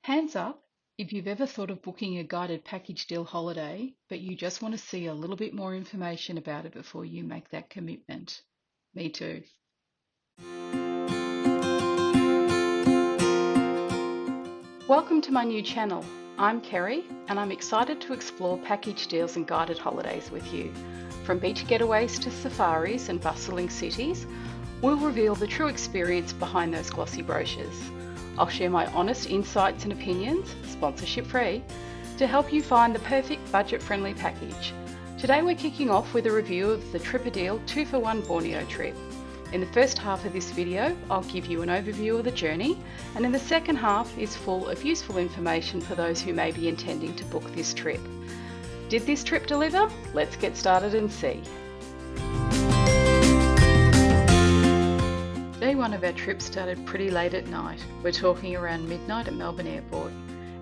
Hands up if you've ever thought of booking a guided package deal holiday, but you just want to see a little bit more information about it before you make that commitment. Me too. Welcome to my new channel. I'm Kerry, and I'm excited to explore package deals and guided holidays with you. From beach getaways to safaris and bustling cities, we'll reveal the true experience behind those glossy brochures. I'll share my honest insights and opinions, sponsorship free, to help you find the perfect budget-friendly package. Today we're kicking off with a review of the Tripadeal 2-for-1 Borneo trip. In the first half of this video, I'll give you an overview of the journey, and in the second half is full of useful information for those who may be intending to book this trip. Did this trip deliver? Let's get started and see. Day one of our trip started pretty late at night. We're talking around midnight at Melbourne Airport.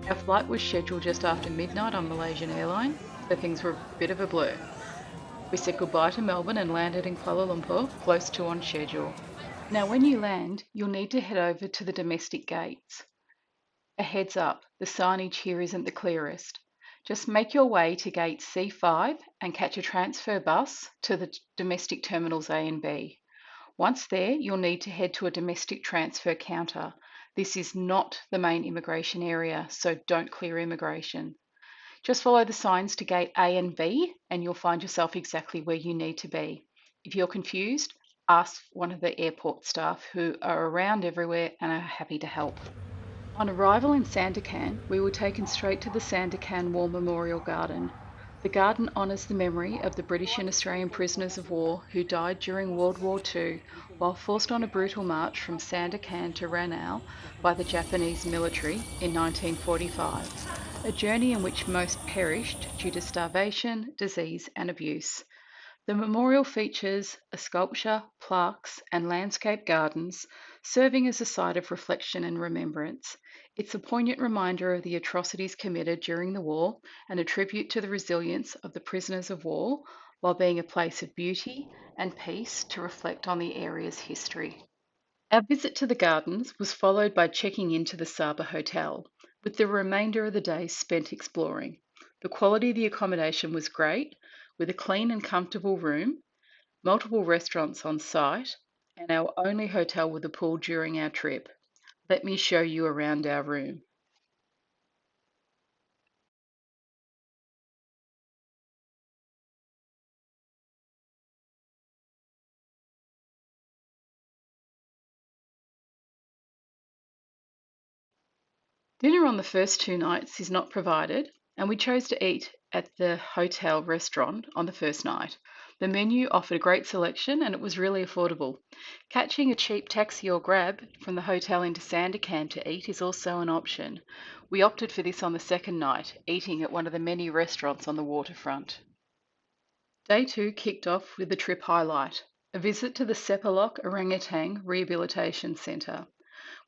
Our flight was scheduled just after midnight on Malaysian Airlines, so things were a bit of a blur. We said goodbye to Melbourne and landed in Kuala Lumpur, close to on schedule. Now when you land, you'll need to head over to the domestic gates. A heads up, the signage here isn't the clearest. Just make your way to gate C5 and catch a transfer bus to the domestic terminals A and B. Once there, you'll need to head to a domestic transfer counter. This is not the main immigration area, so don't clear immigration. Just follow the signs to gate A and B, and you'll find yourself exactly where you need to be. If you're confused, ask one of the airport staff who are around everywhere and are happy to help. On arrival in Sandakan, we were taken straight to the Sandakan War Memorial Garden. The garden honours the memory of the British and Australian prisoners of war who died during World War II while forced on a brutal march from Sandakan to Ranau by the Japanese military in 1945, a journey in which most perished due to starvation, disease and abuse. The memorial features a sculpture, plaques and landscape gardens, serving as a site of reflection and remembrance. It's a poignant reminder of the atrocities committed during the war and a tribute to the resilience of the prisoners of war, while being a place of beauty and peace to reflect on the area's history. Our visit to the gardens was followed by checking into the Saba Hotel, with the remainder of the day spent exploring. The quality of the accommodation was great, with a clean and comfortable room, multiple restaurants on site, and our only hotel with a pool during our trip. Let me show you around our room. Dinner on the first two nights is not provided, and we chose to eat at the hotel restaurant on the first night. The menu offered a great selection and it was really affordable. Catching a cheap taxi or grab from the hotel into Sandakan to eat is also an option. We opted for this on the second night, eating at one of the many restaurants on the waterfront. Day two kicked off with the trip highlight, a visit to the Sepalok Orangutan Rehabilitation Centre.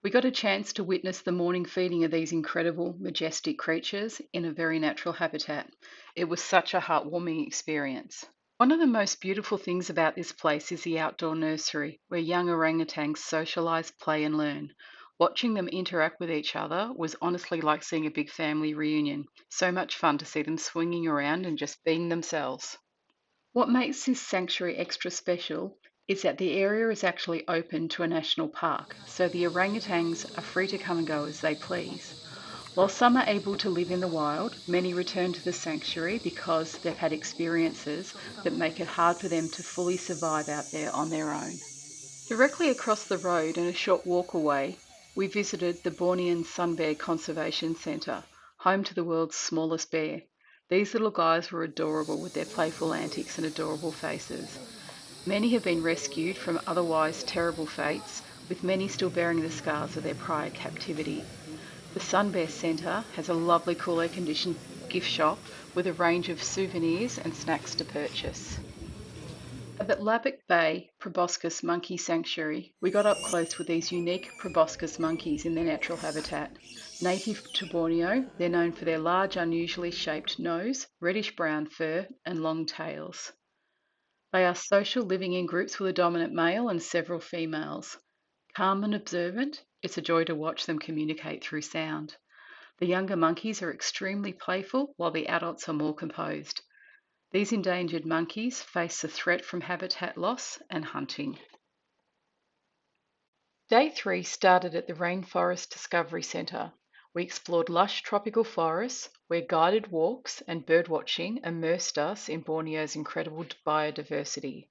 We got a chance to witness the morning feeding of these incredible, majestic creatures in a very natural habitat. It was such a heartwarming experience. One of the most beautiful things about this place is the outdoor nursery, where young orangutans socialise, play and learn. Watching them interact with each other was honestly like seeing a big family reunion. So much fun to see them swinging around and just being themselves. What makes this sanctuary extra special is that the area is actually open to a national park, so the orangutans are free to come and go as they please. While some are able to live in the wild, many return to the sanctuary because they've had experiences that make it hard for them to fully survive out there on their own. Directly across the road and a short walk away, we visited the Bornean Sun Bear Conservation Centre, home to the world's smallest bear. These little guys were adorable with their playful antics and adorable faces. Many have been rescued from otherwise terrible fates, with many still bearing the scars of their prior captivity. The Sun Bear Centre has a lovely cool air-conditioned gift shop with a range of souvenirs and snacks to purchase. At the Labic Bay Proboscis Monkey Sanctuary, we got up close with these unique proboscis monkeys in their natural habitat. Native to Borneo, they're known for their large, unusually shaped nose, reddish-brown fur, and long tails. They are social, living in groups with a dominant male and several females. Calm and observant, it's a joy to watch them communicate through sound. The younger monkeys are extremely playful, while the adults are more composed. These endangered monkeys face a threat from habitat loss and hunting. Day 3 started at the Rainforest Discovery Centre. We explored lush tropical forests where guided walks and birdwatching immersed us in Borneo's incredible biodiversity.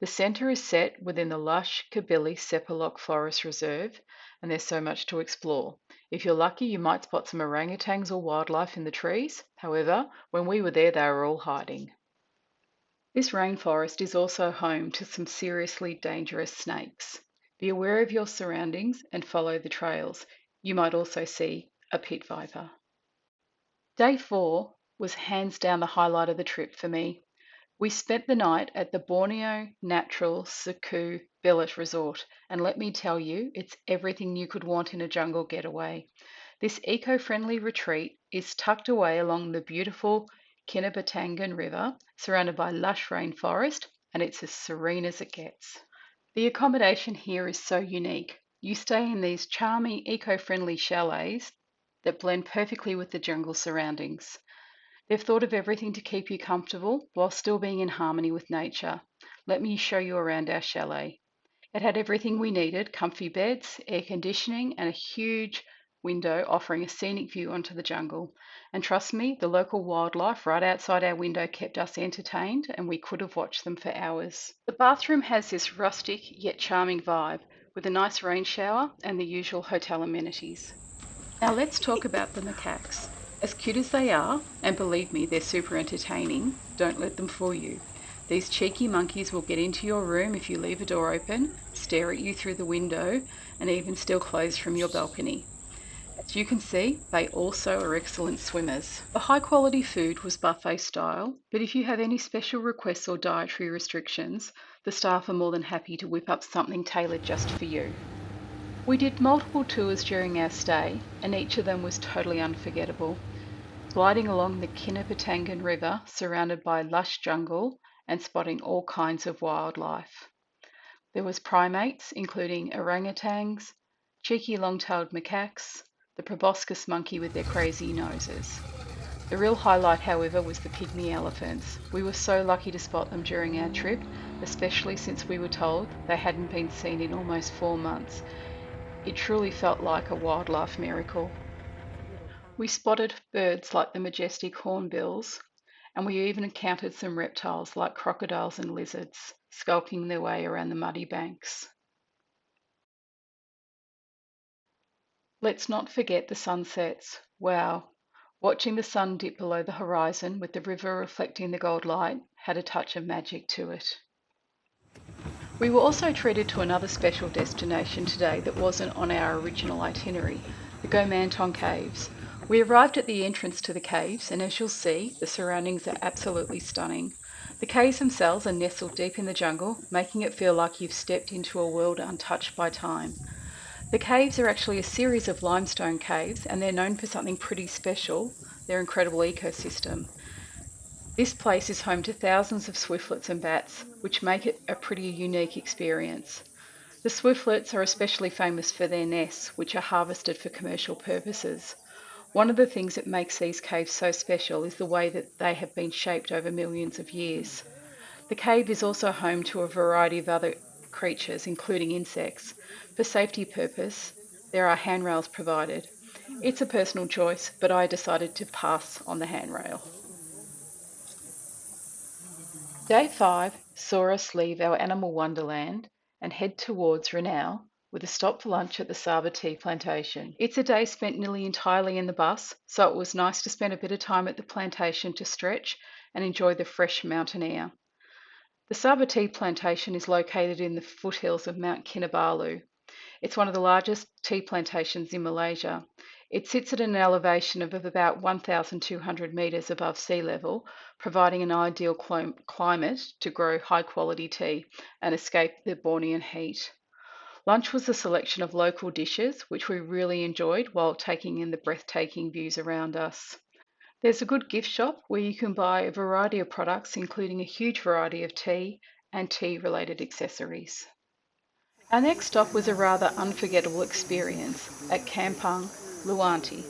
The centre is set within the lush Kabylie Sepalok Forest Reserve, and there's so much to explore. If you're lucky, you might spot some orangutans or wildlife in the trees. However, when we were there, they were all hiding. This rainforest is also home to some seriously dangerous snakes. Be aware of your surroundings and follow the trails. You might also see a pit viper. Day 4 was hands down the highlight of the trip for me. We spent the night at the Borneo Natural Suku Billet Resort, and let me tell you, it's everything you could want in a jungle getaway. This eco friendly retreat is tucked away along the beautiful Kinabatangan River, surrounded by lush rainforest, and it's as serene as it gets. The accommodation here is so unique. You stay in these charming eco friendly chalets that blend perfectly with the jungle surroundings. They've thought of everything to keep you comfortable while still being in harmony with nature. Let me show you around our chalet. It had everything we needed: comfy beds, air conditioning, and a huge window offering a scenic view onto the jungle. And trust me, the local wildlife right outside our window kept us entertained, and we could have watched them for hours. The bathroom has this rustic yet charming vibe with a nice rain shower and the usual hotel amenities. Now let's talk about the macaques. As cute as they are, and believe me, they're super entertaining, don't let them fool you. These cheeky monkeys will get into your room if you leave a door open, stare at you through the window, and even steal clothes from your balcony. As you can see, they also are excellent swimmers. The high quality food was buffet style, but if you have any special requests or dietary restrictions, the staff are more than happy to whip up something tailored just for you. We did multiple tours during our stay, and each of them was totally unforgettable. Gliding along the Kinabatangan River, surrounded by lush jungle and spotting all kinds of wildlife. There was primates, including orangutans, cheeky long-tailed macaques, the proboscis monkey with their crazy noses. The real highlight, however, was the pygmy elephants. We were so lucky to spot them during our trip, especially since we were told they hadn't been seen in almost 4 months. It truly felt like a wildlife miracle. We spotted birds like the majestic hornbills, and we even encountered some reptiles like crocodiles and lizards skulking their way around the muddy banks. Let's not forget the sunsets. Wow! Watching the sun dip below the horizon with the river reflecting the gold light had a touch of magic to it. We were also treated to another special destination today that wasn't on our original itinerary, the Gomantong Caves. We arrived at the entrance to the caves, and as you'll see, the surroundings are absolutely stunning. The caves themselves are nestled deep in the jungle, making it feel like you've stepped into a world untouched by time. The caves are actually a series of limestone caves, and they're known for something pretty special: their incredible ecosystem. This place is home to thousands of swiftlets and bats, which make it a pretty unique experience. The swiftlets are especially famous for their nests, which are harvested for commercial purposes. One of the things that makes these caves so special is the way that they have been shaped over millions of years. The cave is also home to a variety of other creatures, including insects. For safety purpose, there are handrails provided. It's a personal choice, but I decided to pass on the handrail. Day 5 saw us leave our animal wonderland and head towards Renau with a stop for lunch at the Saba Tea Plantation. It's a day spent nearly entirely in the bus, so it was nice to spend a bit of time at the plantation to stretch and enjoy the fresh mountain air. The Saba Tea Plantation is located in the foothills of Mount Kinabalu. It's one of the largest tea plantations in Malaysia. It sits at an elevation of about 1,200 metres above sea level, providing an ideal climate to grow high quality tea and escape the Bornean heat. Lunch was a selection of local dishes, which we really enjoyed while taking in the breathtaking views around us. There's a good gift shop where you can buy a variety of products, including a huge variety of tea and tea related accessories. Our next stop was a rather unforgettable experience at Kampung Luanti.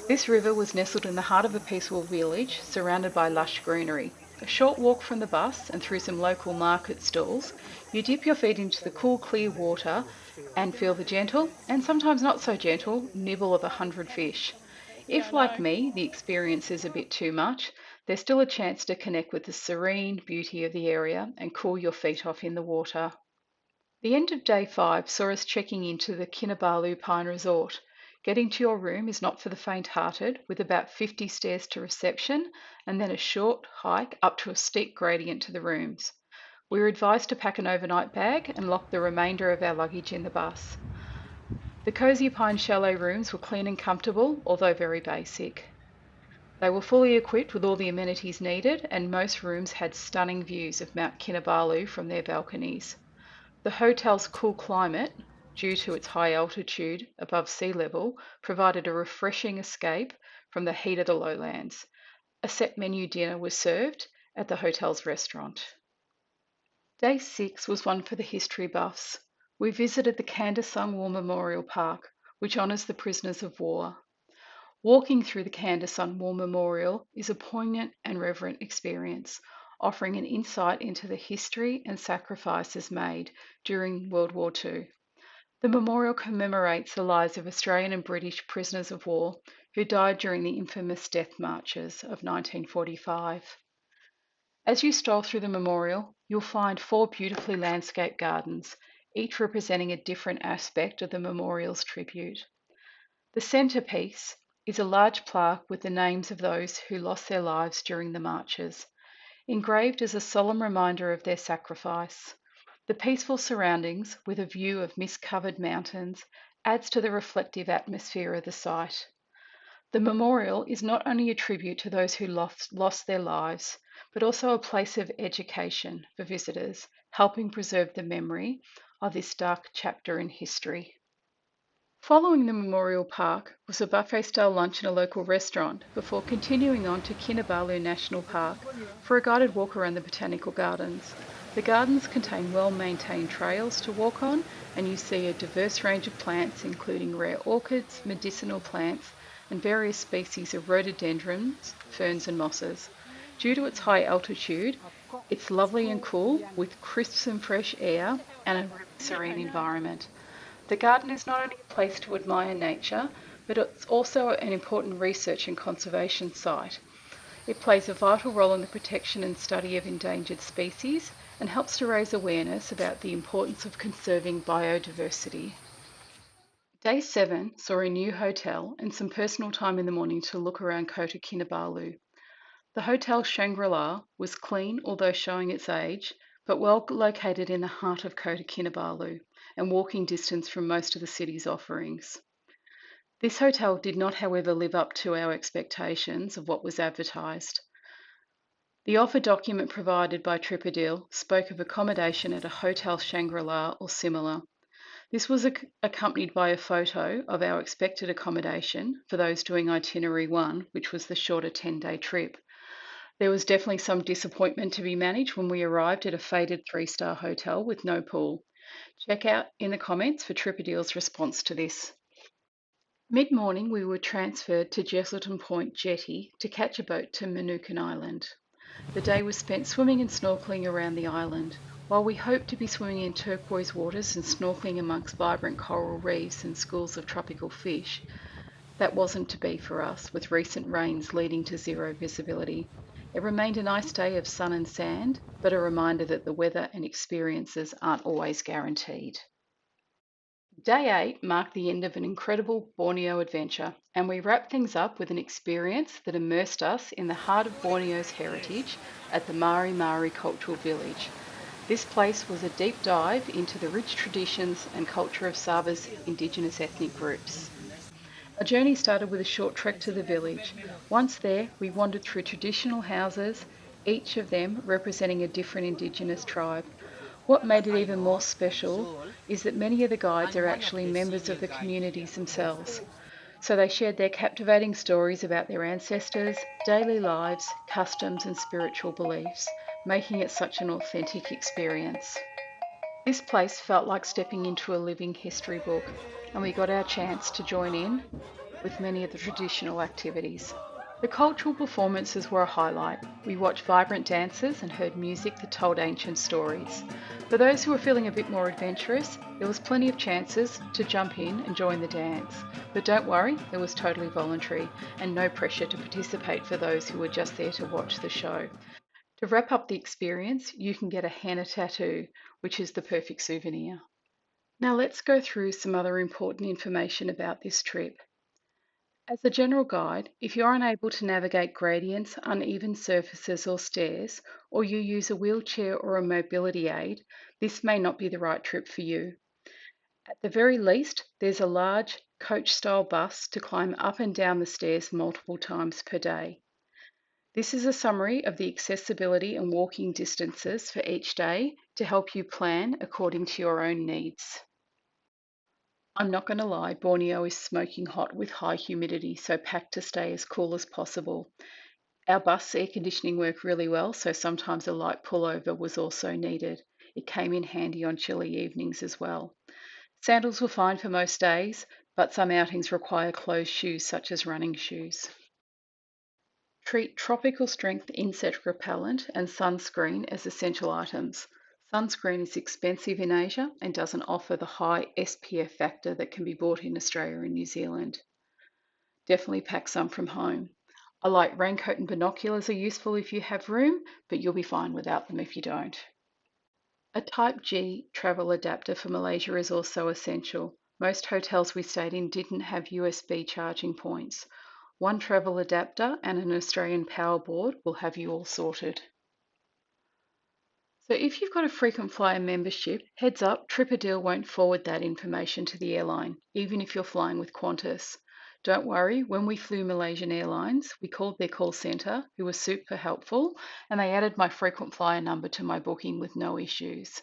This river was nestled in the heart of a peaceful village surrounded by lush greenery. A short walk from the bus and through some local market stalls, you dip your feet into the cool, clear water and feel the gentle, and sometimes not so gentle, nibble of 100 fish. If, like me, the experience is a bit too much, there's still a chance to connect with the serene beauty of the area and cool your feet off in the water. The end of day 5 saw us checking into the Kinabalu Pine Resort. Getting to your room is not for the faint-hearted, with about 50 stairs to reception and then a short hike up to a steep gradient to the rooms. We were advised to pack an overnight bag and lock the remainder of our luggage in the bus. The cosy pine chalet rooms were clean and comfortable, although very basic. They were fully equipped with all the amenities needed, and most rooms had stunning views of Mount Kinabalu from their balconies. The hotel's cool climate, due to its high altitude above sea level, provided a refreshing escape from the heat of the lowlands. A set menu dinner was served at the hotel's restaurant. Day 6 was one for the history buffs. We visited the Kandasung War Memorial Park, which honours the prisoners of war. Walking through the Kandasung War Memorial is a poignant and reverent experience, offering an insight into the history and sacrifices made during World War II. The memorial commemorates the lives of Australian and British prisoners of war who died during the infamous death marches of 1945. As you stroll through the memorial, you'll find 4 beautifully landscaped gardens, each representing a different aspect of the memorial's tribute. The centrepiece is a large plaque with the names of those who lost their lives during the marches, engraved as a solemn reminder of their sacrifice. The peaceful surroundings, with a view of mist-covered mountains, adds to the reflective atmosphere of the site. The memorial is not only a tribute to those who lost their lives, but also a place of education for visitors, helping preserve the memory of this dark chapter in history. Following the memorial park was a buffet-style lunch in a local restaurant before continuing on to Kinabalu National Park for a guided walk around the botanical gardens. The gardens contain well-maintained trails to walk on, and you see a diverse range of plants including rare orchids, medicinal plants, and various species of rhododendrons, ferns and mosses. Due to its high altitude, it's lovely and cool with crisp and fresh air and a really serene environment. The garden is not only a place to admire nature, but it's also an important research and conservation site. It plays a vital role in the protection and study of endangered species and helps to raise awareness about the importance of conserving biodiversity. Day 7 saw a new hotel and some personal time in the morning to look around Kota Kinabalu. The Hotel Shangri-La was clean, although showing its age, but well located in the heart of Kota Kinabalu and walking distance from most of the city's offerings. This hotel did not, however, live up to our expectations of what was advertised. The offer document provided by TripADeal spoke of accommodation at a Hotel Shangri-La or similar. This was accompanied by a photo of our expected accommodation for those doing Itinerary 1, which was the shorter 10-day trip. There was definitely some disappointment to be managed when we arrived at a faded 3-star hotel with no pool. Check out in the comments for TripADeal's response to this. Mid-morning, we were transferred to Jesselton Point Jetty to catch a boat to Manukan Island. The day was spent swimming and snorkelling around the island. While we hoped to be swimming in turquoise waters and snorkelling amongst vibrant coral reefs and schools of tropical fish, that wasn't to be for us, with recent rains leading to zero visibility. It remained a nice day of sun and sand, but a reminder that the weather and experiences aren't always guaranteed. Day 8 marked the end of an incredible Borneo adventure, and we wrapped things up with an experience that immersed us in the heart of Borneo's heritage at the Mari Mari Cultural Village. This place was a deep dive into the rich traditions and culture of Sabah's Indigenous ethnic groups. Our journey started with a short trek to the village. Once there, we wandered through traditional houses, each of them representing a different Indigenous tribe. What made it even more special is that many of the guides are actually members of the communities themselves. So they shared their captivating stories about their ancestors, daily lives, customs, and spiritual beliefs, making it such an authentic experience. This place felt like stepping into a living history book, and we got our chance to join in with many of the traditional activities. The cultural performances were a highlight. We watched vibrant dances and heard music that told ancient stories. For those who were feeling a bit more adventurous, there was plenty of chances to jump in and join the dance. But don't worry, it was totally voluntary and no pressure to participate for those who were just there to watch the show. To wrap up the experience, you can get a henna tattoo, which is the perfect souvenir. Now let's go through some other important information about this trip. As a general guide, if you're unable to navigate gradients, uneven surfaces, or stairs, or you use a wheelchair or a mobility aid, this may not be the right trip for you. At the very least, there's a large coach style bus to climb up and down the stairs multiple times per day. This is a summary of the accessibility and walking distances for each day to help you plan according to your own needs. I'm not going to lie, Borneo is smoking hot with high humidity, so pack to stay as cool as possible. Our bus air conditioning worked really well, so sometimes a light pullover was also needed. It came in handy on chilly evenings as well. Sandals were fine for most days, but some outings require closed shoes such as running shoes. Treat tropical strength insect repellent and sunscreen as essential items. Sunscreen is expensive in Asia and doesn't offer the high SPF factor that can be bought in Australia and New Zealand. Definitely pack some from home. A light raincoat and binoculars are useful if you have room, but you'll be fine without them if you don't. A Type G travel adapter for Malaysia is also essential. Most hotels we stayed in didn't have USB charging points. One travel adapter and an Australian power board will have you all sorted. So if you've got a frequent flyer membership, heads up, TripAdeal won't forward that information to the airline, even if you're flying with Qantas. Don't worry, when we flew Malaysian Airlines, we called their call centre, who were super helpful, and they added my frequent flyer number to my booking with no issues.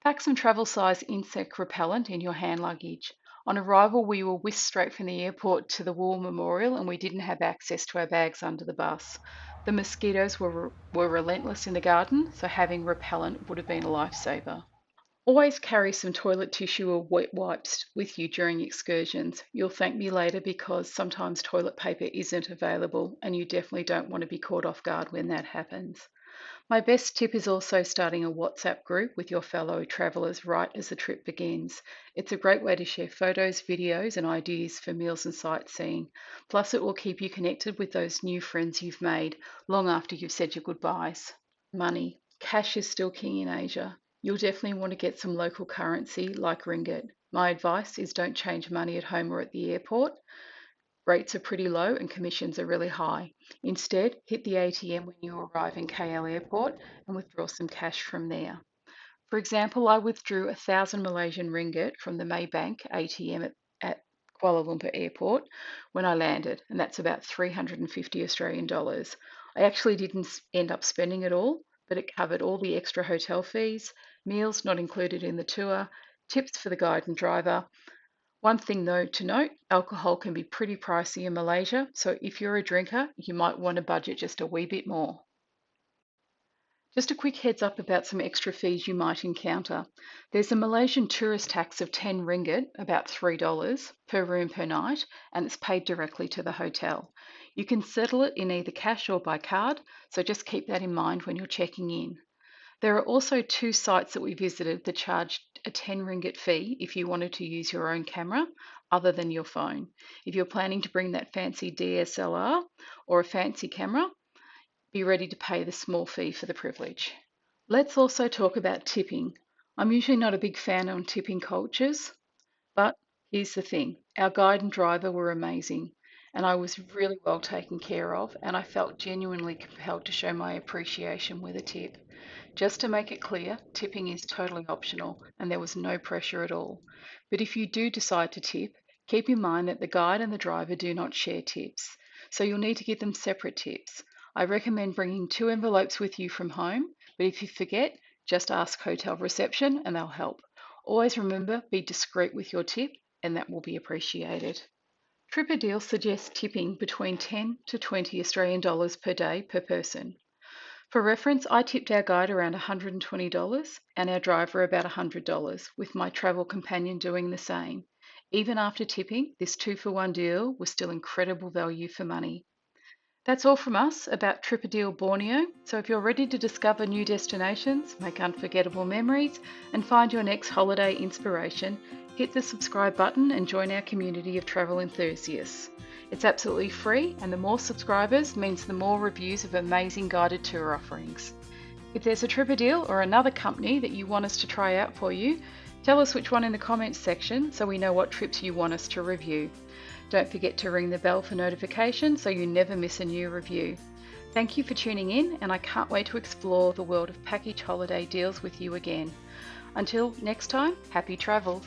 Pack some travel size insect repellent in your hand luggage. On arrival, we were whisked straight from the airport to the War Memorial and we didn't have access to our bags under the bus. The mosquitoes were relentless in the garden, so having repellent would have been a lifesaver. Always carry some toilet tissue or wet wipes with you during excursions. You'll thank me later because sometimes toilet paper isn't available and you definitely don't want to be caught off guard when that happens. My best tip is also starting a WhatsApp group with your fellow travellers right as the trip begins. It's a great way to share photos, videos, and ideas for meals and sightseeing. Plus, it will keep you connected with those new friends you've made long after you've said your goodbyes. Money. Cash is still king in Asia. You'll definitely want to get some local currency like ringgit. My advice is don't change money at home or at the airport. Rates are pretty low and commissions are really high. Instead, hit the ATM when you arrive in KL Airport and withdraw some cash from there. For example, I withdrew 1,000 Malaysian ringgit from the Maybank ATM at Kuala Lumpur Airport when I landed, and that's about 350 Australian dollars. I actually didn't end up spending it all, but it covered all the extra hotel fees, meals not included in the tour, tips for the guide and driver. One thing though to note, alcohol can be pretty pricey in Malaysia, so if you're a drinker, you might want to budget just a wee bit more. Just a quick heads up about some extra fees you might encounter. There's a Malaysian tourist tax of 10 ringgit, about $3 per room per night, and it's paid directly to the hotel. You can settle it in either cash or by card, so just keep that in mind when you're checking in. There are also two sites that we visited that charged a 10 ringgit fee if you wanted to use your own camera other than your phone. If you're planning to bring that fancy DSLR or a fancy camera, be ready to pay the small fee for the privilege. Let's also talk about tipping. I'm usually not a big fan on tipping cultures, but here's the thing, our guide and driver were amazing, and I was really well taken care of, and I felt genuinely compelled to show my appreciation with a tip. Just to make it clear, tipping is totally optional and there was no pressure at all. But if you do decide to tip, keep in mind that the guide and the driver do not share tips, so you'll need to give them separate tips. I recommend bringing two envelopes with you from home, but if you forget, just ask hotel reception and they'll help. Always remember, be discreet with your tip and that will be appreciated. TripAdeal suggests tipping between 10 to 20 Australian dollars per day per person. For reference, I tipped our guide around $120 and our driver about $100, with my travel companion doing the same. Even after tipping, this 2-for-1 deal was still incredible value for money. That's all from us about Tripadil Borneo. So if you're ready to discover new destinations, make unforgettable memories, and find your next holiday inspiration, hit the subscribe button and join our community of travel enthusiasts. It's absolutely free, and the more subscribers means the more reviews of amazing guided tour offerings. If there's a Tripadil or another company that you want us to try out for you, tell us which one in the comments section so we know what trips you want us to review. Don't forget to ring the bell for notifications so you never miss a new review. Thank you for tuning in, and I can't wait to explore the world of package holiday deals with you again. Until next time, happy travels.